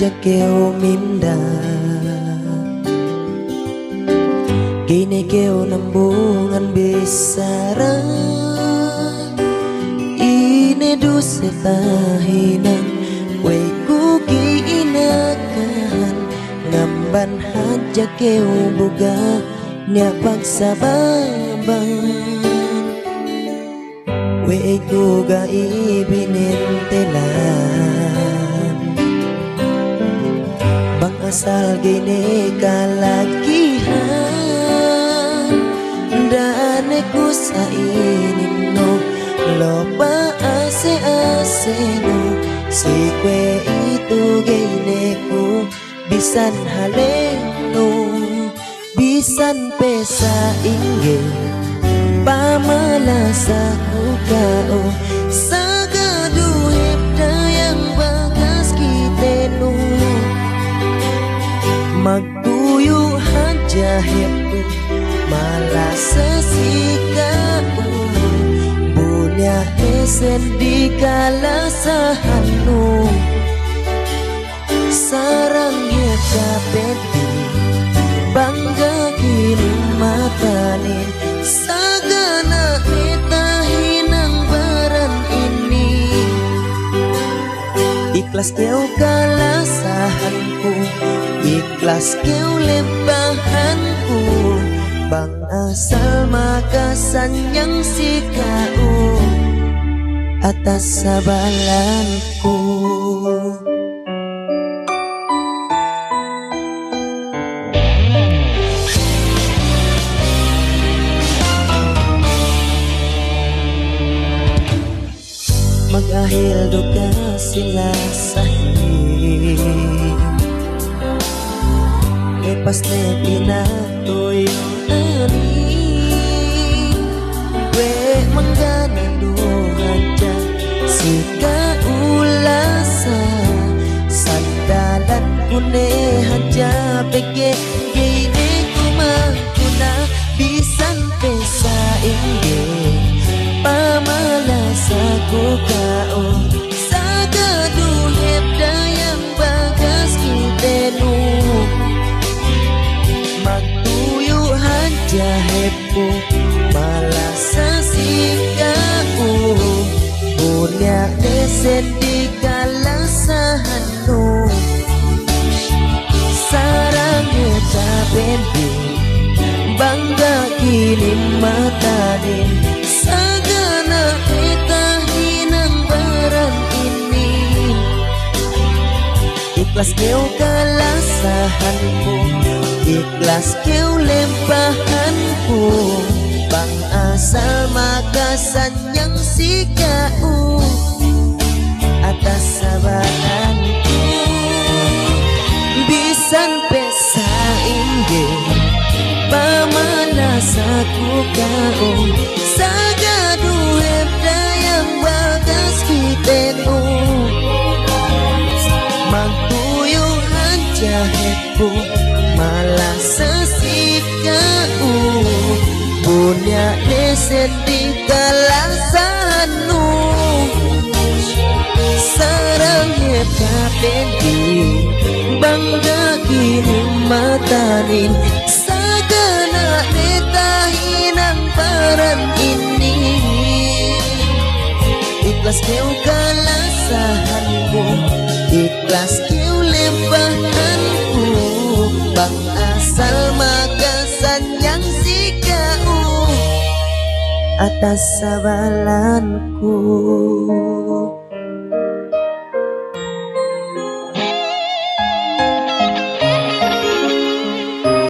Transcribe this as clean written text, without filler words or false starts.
haja keo minda kini keo nambungan besara ine duse tahinan weku kiinakan ngamban haja keo buga nya bangsa babang weku ga ibinintelan bang asal gini kalakihan dan ku sa inino loba ase no si kwe itu gini ku bisan haleno bisan pesa inggil pamalasa ku kao sagaduhip dayang bagas kitenu magtuyo haja hepu malasa sikao bunya esen di kalasahanu sarang hepa peti bangga kini matanin sagana itahinang baran ini ikhlas keu kalasahanku ikhlas keu lebahanku bang asal makasan yang sikau atas sabalanku magahil duka sila sahi lepas ne pinatuyo ani we manggana duhaja sika ulasa sandalan kune haja peke gini kumangkuna bisan pesa inggih pamalasa ku kao sagaduhip dayang bagas kitenu magtuyo haja hepu malasa sikau bunya desen di kalasahanu sarang heta bendi bangga kini matanin sagana itahinang baran ini ikhlas keu kalasahanku ikhlas keu lempahanku bang asal makasan yang sikau atas sabaranku bisan pesa inggih pamalasa ku kao sagaduhip dayang bagas kitenu magtuyo haja hepu malasa sikau bunya desen di kalasanu sarang hepa pendi bangga kini matanin sagana netahinang baran ini ikhlas keu kalasahanku ikhlas keu lempahanku bang asal makasan yang sikau atas sabalanku